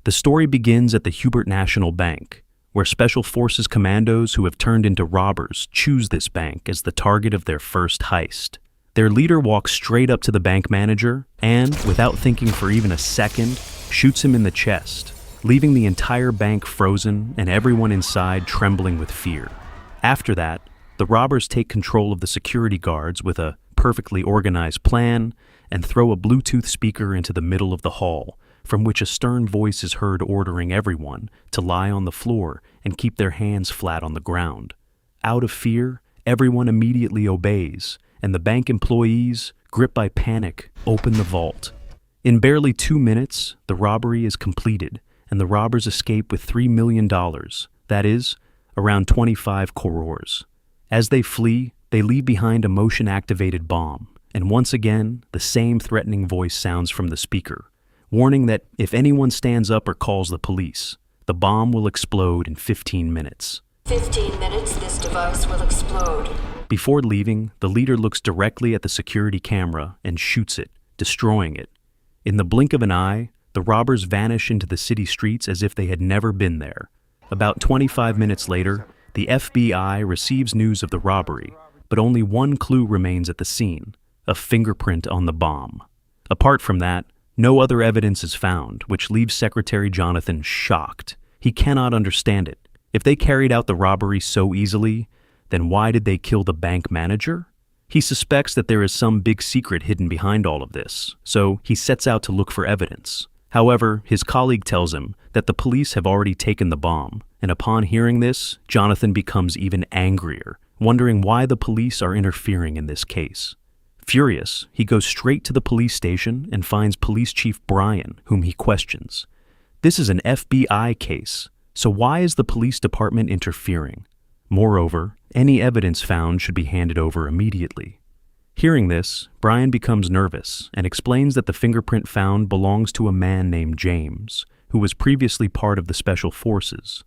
The story begins at the Hubert National Bank, where Special Forces commandos who have turned into robbers choose this bank as the target of their first heist. Their leader walks straight up to the bank manager and, without thinking for even a second, shoots him in the chest, leaving the entire bank frozen and everyone inside trembling with fear. After that, the robbers take control of the security guards with a perfectly organized plan and throw a Bluetooth speaker into the middle of the hall, from which a stern voice is heard ordering everyone to lie on the floor and keep their hands flat on the ground. Out of fear, everyone immediately obeys, and the bank employees, gripped by panic, open the vault. In barely 2 minutes, the robbery is completed, and the robbers escape with $3 million, that is, around 25 crores. As they flee, they leave behind a motion-activated bomb, and once again, the same threatening voice sounds from the speaker, warning that if anyone stands up or calls the police, the bomb will explode in 15 minutes. 15 minutes, this device will explode. Before leaving, the leader looks directly at the security camera and shoots it, destroying it. In the blink of an eye, the robbers vanish into the city streets as if they had never been there. About 25 minutes later, the FBI receives news of the robbery, but only one clue remains at the scene: a fingerprint on the bomb. Apart from that, no other evidence is found, which leaves Secretary Jonathan shocked. He cannot understand it. If they carried out the robbery so easily, then why did they kill the bank manager? He suspects that there is some big secret hidden behind all of this, so he sets out to look for evidence. However, his colleague tells him that the police have already taken the bomb, and upon hearing this, Jonathan becomes even angrier, wondering why the police are interfering in this case. Furious, he goes straight to the police station and finds Police Chief Brian, whom he questions. This is an FBI case, so why is the police department interfering? Moreover, any evidence found should be handed over immediately. Hearing this, Brian becomes nervous and explains that the fingerprint found belongs to a man named James, who was previously part of the Special Forces.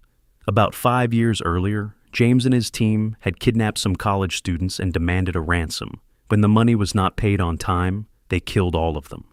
About 5 years earlier, James and his team had kidnapped some college students and demanded a ransom. When the money was not paid on time, they killed all of them.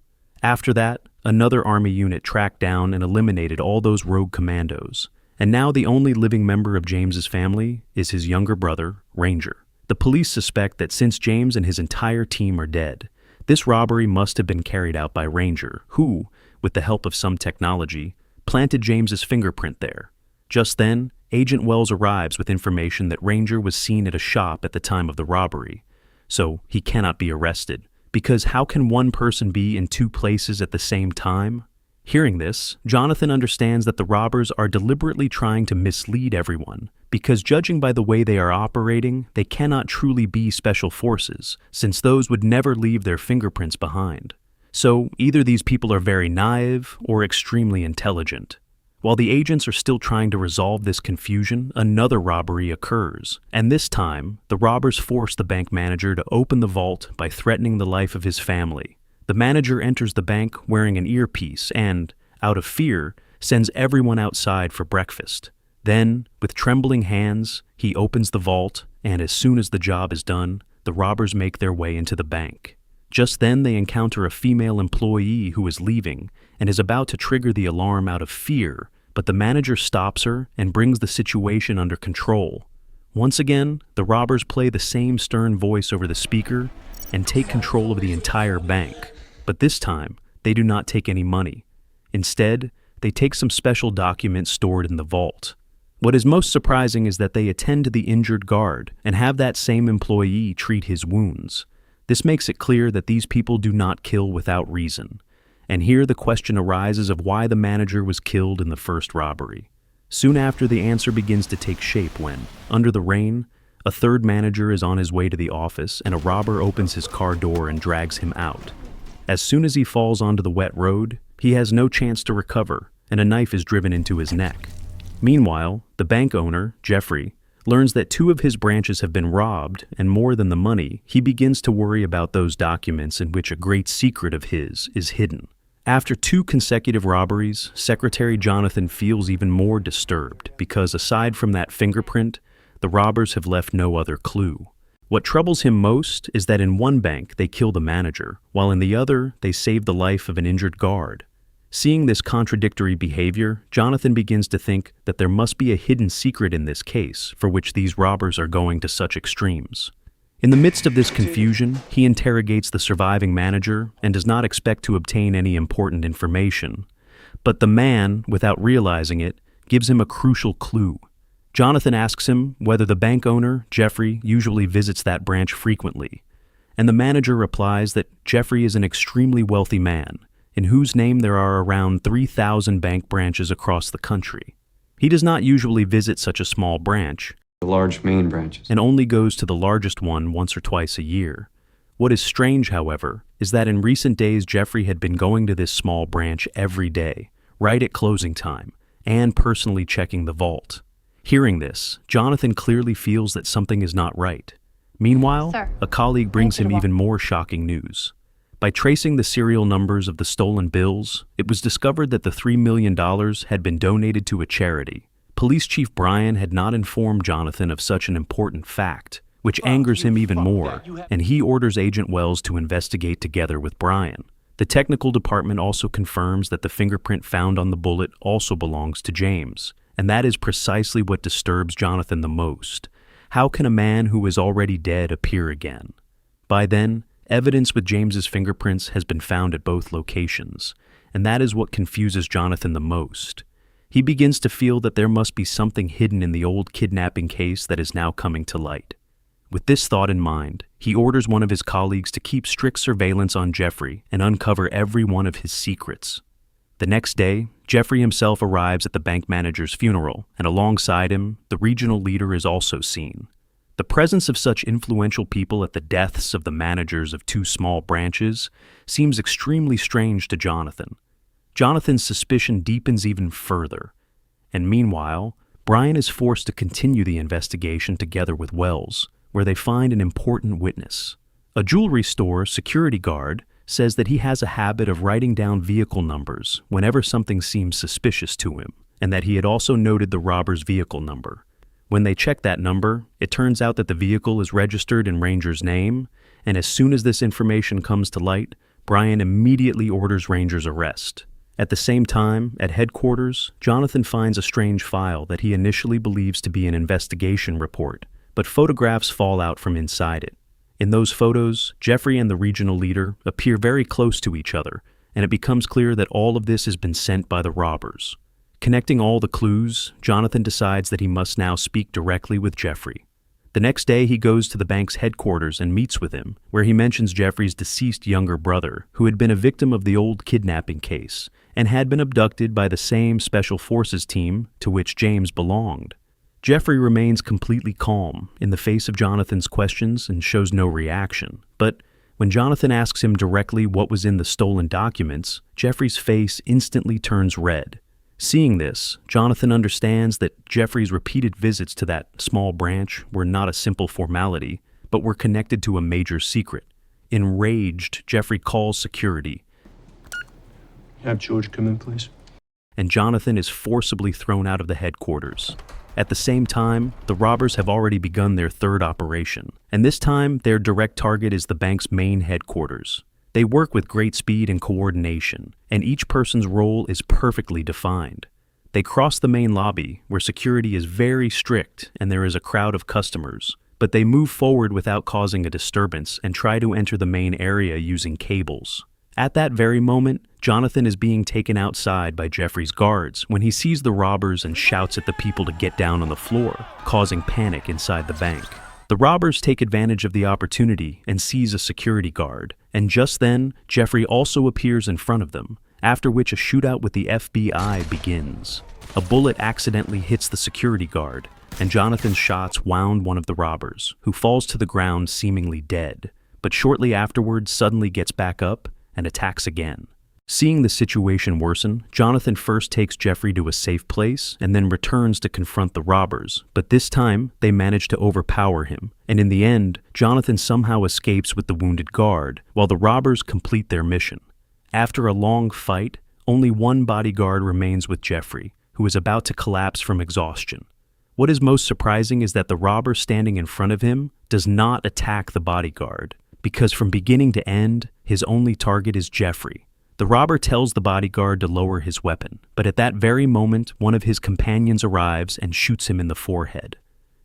After that, another army unit tracked down and eliminated all those rogue commandos, and now the only living member of James's family is his younger brother, Ranger. The police suspect that since James and his entire team are dead, this robbery must have been carried out by Ranger, who, with the help of some technology, planted James's fingerprint there. Just then, Agent Wells arrives with information that Ranger was seen at a shop at the time of the robbery, so he cannot be arrested, because how can one person be in 2 places at the same time? Hearing this, Jonathan understands that the robbers are deliberately trying to mislead everyone, because judging by the way they are operating, they cannot truly be special forces, since those would never leave their fingerprints behind. So either these people are very naive or extremely intelligent. While the agents are still trying to resolve this confusion, another robbery occurs, and this time, the robbers force the bank manager to open the vault by threatening the life of his family. The manager enters the bank wearing an earpiece and, out of fear, sends everyone outside for breakfast. Then, with trembling hands, he opens the vault, and as soon as the job is done, the robbers make their way into the bank. Just then they encounter a female employee who is leaving and is about to trigger the alarm out of fear, but the manager stops her and brings the situation under control. Once again, the robbers play the same stern voice over the speaker and take control of the entire bank. But this time, they do not take any money. Instead, they take some special documents stored in the vault. What is most surprising is that they attend to the injured guard and have that same employee treat his wounds. This makes it clear that these people do not kill without reason. And here the question arises of why the manager was killed in the first robbery. Soon after, the answer begins to take shape when, under the rain, a third manager is on his way to the office and a robber opens his car door and drags him out. As soon as he falls onto the wet road, he has no chance to recover, and a knife is driven into his neck. Meanwhile, the bank owner, Jeffrey, learns that 2 of his branches have been robbed, and more than the money, he begins to worry about those documents in which a great secret of his is hidden. After 2 consecutive robberies, Secretary Jonathan feels even more disturbed because aside from that fingerprint, the robbers have left no other clue. What troubles him most is that in one bank they kill the manager, while in the other they save the life of an injured guard. Seeing this contradictory behavior, Jonathan begins to think that there must be a hidden secret in this case for which these robbers are going to such extremes. In the midst of this confusion, he interrogates the surviving manager and does not expect to obtain any important information. But the man, without realizing it, gives him a crucial clue. Jonathan asks him whether the bank owner, Jeffrey, usually visits that branch frequently. And the manager replies that Jeffrey is an extremely wealthy man, in whose name there are around 3,000 bank branches across the country. He does not usually visit such a small branch, The large main branches. and only goes to the largest one once or twice a year. What is strange, however, is that in recent days Jeffrey had been going to this small branch every day, right at closing time, and personally checking the vault. Hearing this, Jonathan clearly feels that something is not right. Meanwhile, Sir, a colleague brings him Thank you. even more shocking news. By tracing the serial numbers of the stolen bills, it was discovered that the $3 million had been donated to a charity. Police Chief Brian had not informed Jonathan of such an important fact, which angers him even more, and he orders Agent Wells to investigate together with Brian. The technical department also confirms that the fingerprint found on the bullet also belongs to James, and that is precisely what disturbs Jonathan the most. How can a man who is already dead appear again? By then, evidence with James's fingerprints has been found at both locations, and that is what confuses Jonathan the most. He begins to feel that there must be something hidden in the old kidnapping case that is now coming to light. With this thought in mind, he orders one of his colleagues to keep strict surveillance on Jeffrey and uncover every one of his secrets. The next day, Jeffrey himself arrives at the bank manager's funeral, and alongside him, the regional leader is also seen. The presence of such influential people at the deaths of the managers of two small branches seems extremely strange to Jonathan. Jonathan's suspicion deepens even further, and meanwhile, Brian is forced to continue the investigation together with Wells, where they find an important witness. A jewelry store security guard says that he has a habit of writing down vehicle numbers whenever something seems suspicious to him, and that he had also noted the robber's vehicle number. When they check that number, it turns out that the vehicle is registered in Ranger's name, and as soon as this information comes to light, Brian immediately orders Ranger's arrest. At the same time, at headquarters, Jonathan finds a strange file that he initially believes to be an investigation report, but photographs fall out from inside it. In those photos, Jeffrey and the regional leader appear very close to each other, and it becomes clear that all of this has been sent by the robbers. Connecting all the clues, Jonathan decides that he must now speak directly with Jeffrey. The next day, he goes to the bank's headquarters and meets with him, where he mentions Jeffrey's deceased younger brother, who had been a victim of the old kidnapping case, and had been abducted by the same Special Forces team to which James belonged. Jeffrey remains completely calm in the face of Jonathan's questions and shows no reaction, but when Jonathan asks him directly what was in the stolen documents, Jeffrey's face instantly turns red. Seeing this, Jonathan understands that Jeffrey's repeated visits to that small branch were not a simple formality, but were connected to a major secret. Enraged, Jeffrey calls security, Have George come in, please. and Jonathan is forcibly thrown out of the headquarters. At the same time, the robbers have already begun their third operation, and this time their direct target is the bank's main headquarters. They work with great speed and coordination, and each person's role is perfectly defined. They cross the main lobby, where security is very strict and there is a crowd of customers, but they move forward without causing a disturbance and try to enter the main area using cables. At that very moment, Jonathan is being taken outside by Jeffrey's guards when he sees the robbers and shouts at the people to get down on the floor, causing panic inside the bank. The robbers take advantage of the opportunity and seize a security guard, and just then, Jeffrey also appears in front of them, after which a shootout with the FBI begins. A bullet accidentally hits the security guard, and Jonathan's shots wound one of the robbers, who falls to the ground seemingly dead, but shortly afterwards suddenly gets back up and attacks again. Seeing the situation worsen, Jonathan first takes Jeffrey to a safe place and then returns to confront the robbers, but this time they manage to overpower him, and in the end, Jonathan somehow escapes with the wounded guard, while the robbers complete their mission. After a long fight, only one bodyguard remains with Jeffrey, who is about to collapse from exhaustion. What is most surprising is that the robber standing in front of him does not attack the bodyguard, because from beginning to end, his only target is Jeffrey. The The robber tells the bodyguard to lower his weapon, but at that very moment, one of his companions arrives and shoots him in the forehead.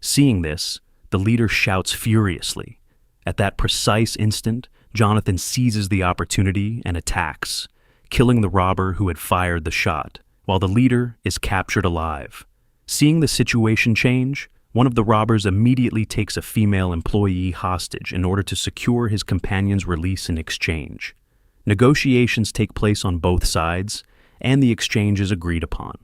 Seeing this, the leader shouts furiously. At that precise instant, Jonathan seizes the opportunity and attacks, killing the robber who had fired the shot, while the leader is captured alive. Seeing the situation change, one of the robbers immediately takes a female employee hostage in order to secure his companion's release in exchange. Negotiations take place on both sides, and the exchange is agreed upon.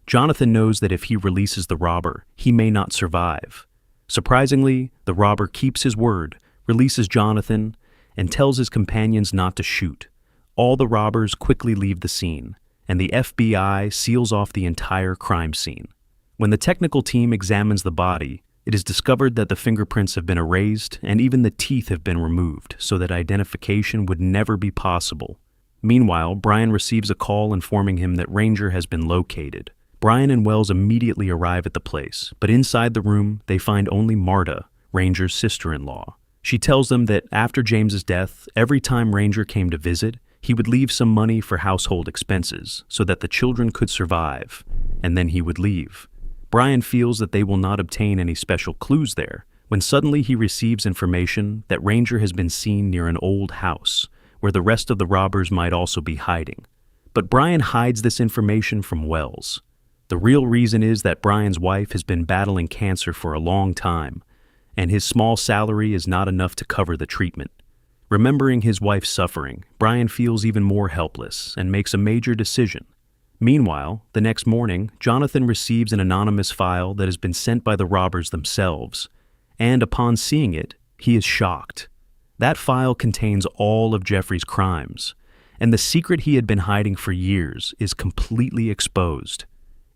Jonathan knows that if he releases the robber, he may not survive. Surprisingly, the robber keeps his word, releases Jonathan, and tells his companions not to shoot. All the robbers quickly leave the scene, and the FBI seals off the entire crime scene. When the technical team examines the body, it is discovered that the fingerprints have been erased and even the teeth have been removed so that identification would never be possible. Meanwhile, Brian receives a call informing him that Ranger has been located. Brian and Wells immediately arrive at the place, but inside the room, they find only Marta, Ranger's sister-in-law. She tells them that after James's death, every time Ranger came to visit, he would leave some money for household expenses so that the children could survive, and then he would leave. Brian feels that they will not obtain any special clues there, when suddenly he receives information that Ranger has been seen near an old house, where the rest of the robbers might also be hiding. But Brian hides this information from Wells. The real reason is that Brian's wife has been battling cancer for a long time, and his small salary is not enough to cover the treatment. Remembering his wife's suffering, Brian feels even more helpless and makes a major decision. Meanwhile, the next morning, Jonathan receives an anonymous file that has been sent by the robbers themselves, and upon seeing it, he is shocked. That file contains all of Jeffrey's crimes, and the secret he had been hiding for years is completely exposed.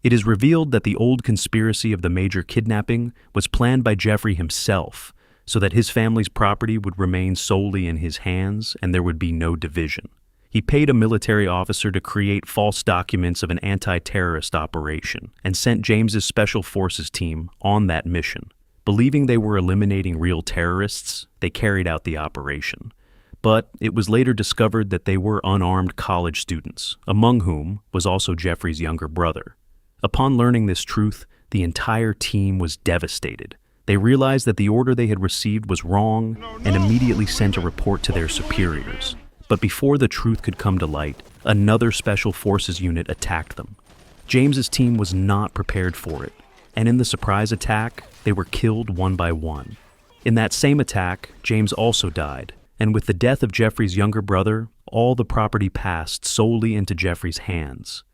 It is revealed that the old conspiracy of the major kidnapping was planned by Jeffrey himself, so that his family's property would remain solely in his hands and there would be no division. He paid a military officer to create false documents of an anti-terrorist operation and sent James's Special Forces team on that mission. Believing they were eliminating real terrorists, they carried out the operation. But it was later discovered that they were unarmed college students, among whom was also Jeffrey's younger brother. Upon learning this truth, the entire team was devastated. They realized that the order they had received was wrong and immediately sent a report to their superiors. But before the truth could come to light, another Special Forces unit attacked them. James's team was not prepared for it, and in the surprise attack, they were killed one by one. In that same attack, James also died, and with the death of Jeffrey's younger brother, all the property passed solely into Jeffrey's hands.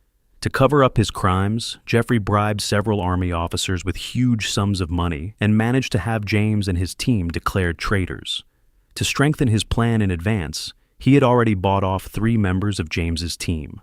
To cover up his crimes, Jeffrey bribed several army officers with huge sums of money and managed to have James and his team declared traitors. To strengthen his plan in advance, he had already bought off 3 members of James's team.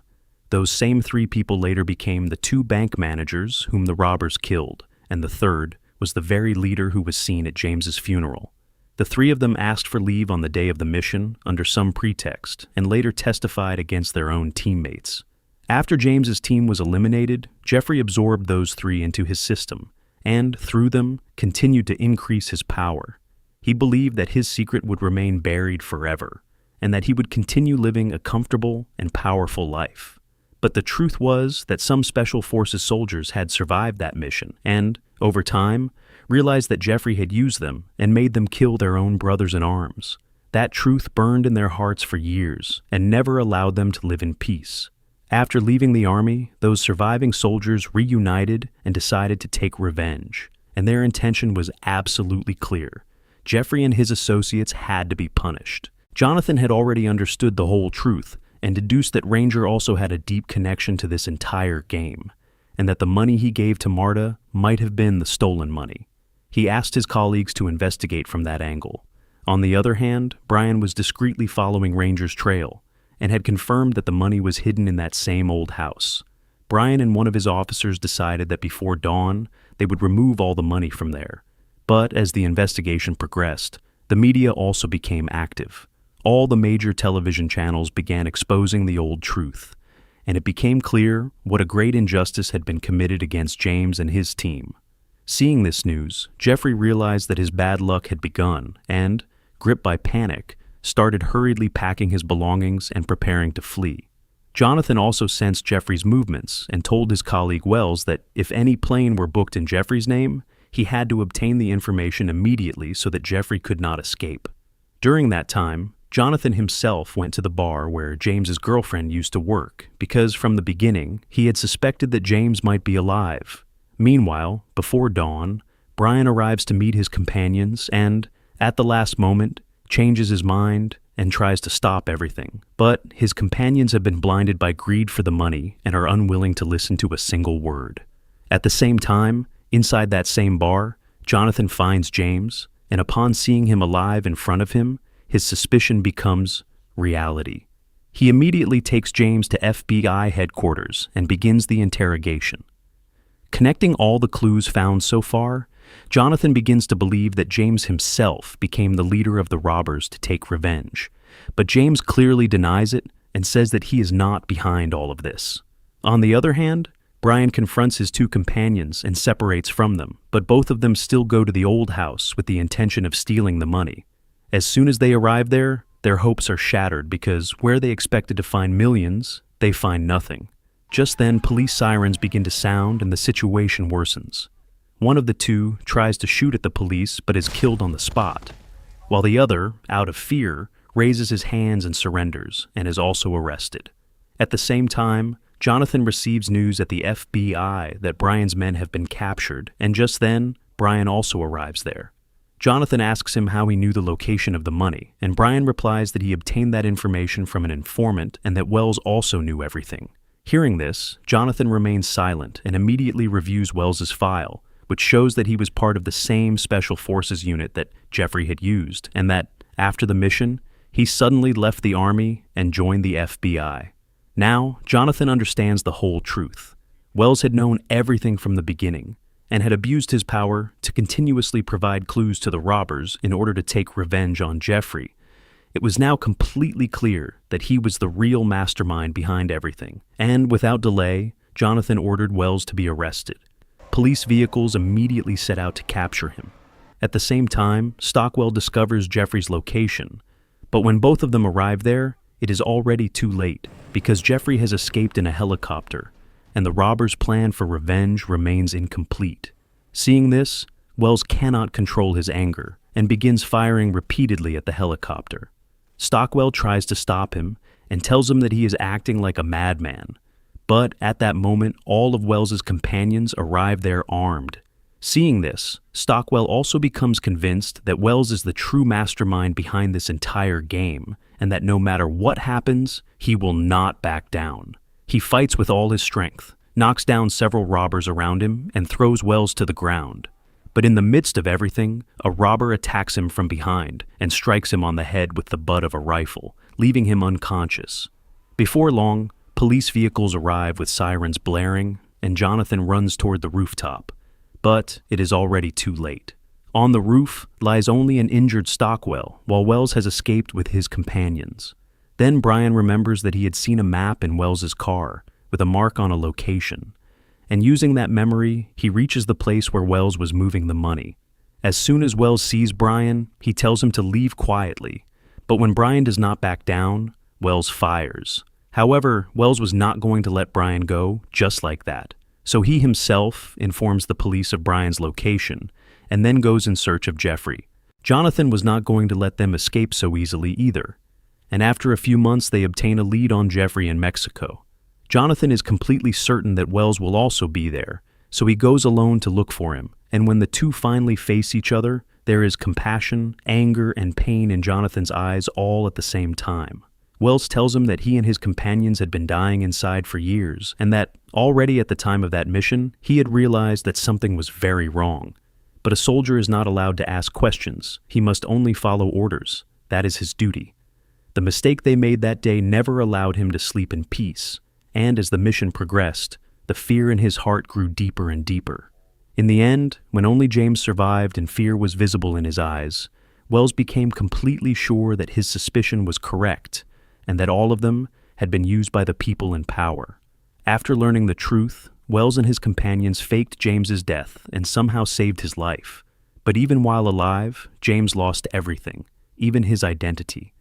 Those same 3 people later became the 2 bank managers whom the robbers killed, and the third was the very leader who was seen at James's funeral. The 3 of them asked for leave on the day of the mission under some pretext and later testified against their own teammates. After James's team was eliminated, Jeffrey absorbed those 3 into his system and, through them, continued to increase his power. He believed that his secret would remain buried forever, and that he would continue living a comfortable and powerful life. But the truth was that some Special Forces soldiers had survived that mission and, over time, realized that Jeffrey had used them and made them kill their own brothers in arms. That truth burned in their hearts for years and never allowed them to live in peace. After leaving the army, those surviving soldiers reunited and decided to take revenge, and their intention was absolutely clear. Jeffrey and his associates had to be punished. Jonathan had already understood the whole truth and deduced that Ranger also had a deep connection to this entire game, and that the money he gave to Marta might have been the stolen money. He asked his colleagues to investigate from that angle. On the other hand, Brian was discreetly following Ranger's trail and had confirmed that the money was hidden in that same old house. Brian and one of his officers decided that before dawn, they would remove all the money from there. But as the investigation progressed, the media also became active. All the major television channels began exposing the old truth, and it became clear what a great injustice had been committed against James and his team. Seeing this news, Jeffrey realized that his bad luck had begun and, gripped by panic, started hurriedly packing his belongings and preparing to flee. Jonathan also sensed Jeffrey's movements and told his colleague Wells that if any plane were booked in Jeffrey's name, he had to obtain the information immediately so that Jeffrey could not escape. During that time, Jonathan himself went to the bar where James's girlfriend used to work because from the beginning, he had suspected that James might be alive. Meanwhile, before dawn, Brian arrives to meet his companions and, at the last moment, changes his mind and tries to stop everything. But his companions have been blinded by greed for the money and are unwilling to listen to a single word. At the same time, inside that same bar, Jonathan finds James, and upon seeing him alive in front of him, his suspicion becomes reality. He immediately takes James to FBI headquarters and begins the interrogation. Connecting all the clues found so far, Jonathan begins to believe that James himself became the leader of the robbers to take revenge. But James clearly denies it and says that he is not behind all of this. On the other hand, Brian confronts his two companions and separates from them, but both of them still go to the old house with the intention of stealing the money. As soon as they arrive there, their hopes are shattered because where they expected to find millions, they find nothing. Just then, police sirens begin to sound and the situation worsens. One of the two tries to shoot at the police but is killed on the spot, while the other, out of fear, raises his hands and surrenders and is also arrested. At the same time, Jonathan receives news at the FBI that Brian's men have been captured, and just then, Brian also arrives there. Jonathan asks him how he knew the location of the money, and Brian replies that he obtained that information from an informant and that Wells also knew everything. Hearing this, Jonathan remains silent and immediately reviews Wells's file, which shows that he was part of the same Special Forces unit that Jeffrey had used, and that, after the mission, he suddenly left the Army and joined the FBI. Now, Jonathan understands the whole truth. Wells had known everything from the beginning, and had abused his power to continuously provide clues to the robbers in order to take revenge on Jeffrey. It was now completely clear that he was the real mastermind behind everything, and without delay, Jonathan ordered Wells to be arrested. Police vehicles immediately set out to capture him. At the same time, Stockwell discovers Jeffrey's location, but when both of them arrive there, it is already too late because Jeffrey has escaped in a helicopter, and the robbers' plan for revenge remains incomplete. Seeing this, Wells cannot control his anger and begins firing repeatedly at the helicopter. Stockwell tries to stop him and tells him that he is acting like a madman. But at that moment, all of Wells's companions arrive there armed. Seeing this, Stockwell also becomes convinced that Wells is the true mastermind behind this entire game, and that no matter what happens, he will not back down. He fights with all his strength, knocks down several robbers around him, and throws Wells to the ground. But in the midst of everything, a robber attacks him from behind and strikes him on the head with the butt of a rifle, leaving him unconscious. Before long, police vehicles arrive with sirens blaring, and Jonathan runs toward the rooftop. But it is already too late. On the roof lies only an injured Stockwell, while Wells has escaped with his companions. Then Brian remembers that he had seen a map in Wells's car, with a mark on a location. And using that memory, he reaches the place where Wells was moving the money. As soon as Wells sees Brian, he tells him to leave quietly. But when Brian does not back down, Wells fires. However, Wells was not going to let Brian go just like that. So he himself informs the police of Brian's location, and then goes in search of Jeffrey. Jonathan was not going to let them escape so easily either. And after a few months, they obtain a lead on Jeffrey in Mexico. Jonathan is completely certain that Wells will also be there, so he goes alone to look for him, and when the two finally face each other, there is compassion, anger, and pain in Jonathan's eyes all at the same time. Wells tells him that he and his companions had been dying inside for years, and that, already at the time of that mission, he had realized that something was very wrong. But a soldier is not allowed to ask questions. He must only follow orders. That is his duty. The mistake they made that day never allowed him to sleep in peace, and as the mission progressed, the fear in his heart grew deeper and deeper. In the end, when only James survived and fear was visible in his eyes, Wells became completely sure that his suspicion was correct, and that all of them had been used by the people in power. After learning the truth, Wells and his companions faked James's death and somehow saved his life. But even while alive, James lost everything, even his identity.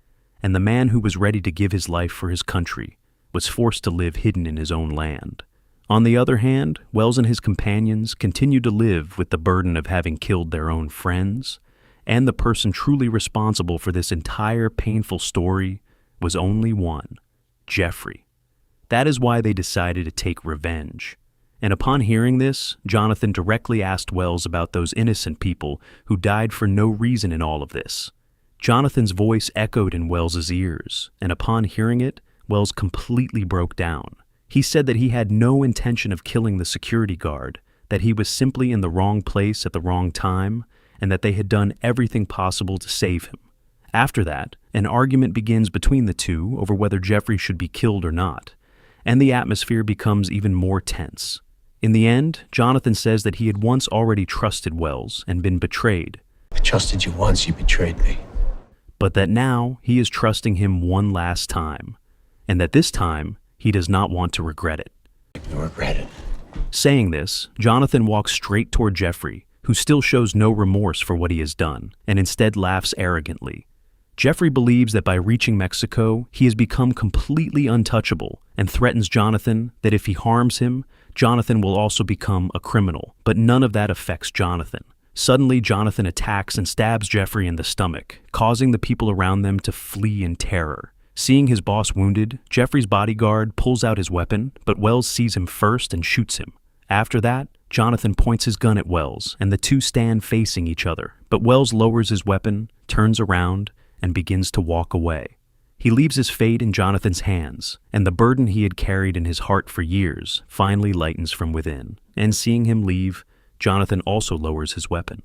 And the man who was ready to give his life for his country was forced to live hidden in his own land. On the other hand, Wells and his companions continued to live with the burden of having killed their own friends, and the person truly responsible for this entire painful story was only one: Jeffrey. That is why they decided to take revenge. And upon hearing this, Jonathan directly asked Wells about those innocent people who died for no reason in all of this. Jonathan's voice echoed in Wells's ears, and upon hearing it, Wells completely broke down. He said that he had no intention of killing the security guard, that he was simply in the wrong place at the wrong time, and that they had done everything possible to save him. After that, an argument begins between the two over whether Jeffrey should be killed or not, and the atmosphere becomes even more tense. In the end, Jonathan says that he had once already trusted Wells and been betrayed. I trusted you once, you betrayed me. But that now he is trusting him one last time, and that this time he does not want to regret it. You regret it. Saying this, Jonathan walks straight toward Jeffrey, who still shows no remorse for what he has done, and instead laughs arrogantly. Jeffrey believes that by reaching Mexico, he has become completely untouchable and threatens Jonathan that if he harms him, Jonathan will also become a criminal. But none of that affects Jonathan. Suddenly, Jonathan attacks and stabs Jeffrey in the stomach, causing the people around them to flee in terror. Seeing his boss wounded, Jeffrey's bodyguard pulls out his weapon, but Wells sees him first and shoots him. After that, Jonathan points his gun at Wells, and the two stand facing each other. But Wells lowers his weapon, turns around, and begins to walk away. He leaves his fate in Jonathan's hands, and the burden he had carried in his heart for years finally lightens from within. And seeing him leave, Jonathan also lowers his weapon.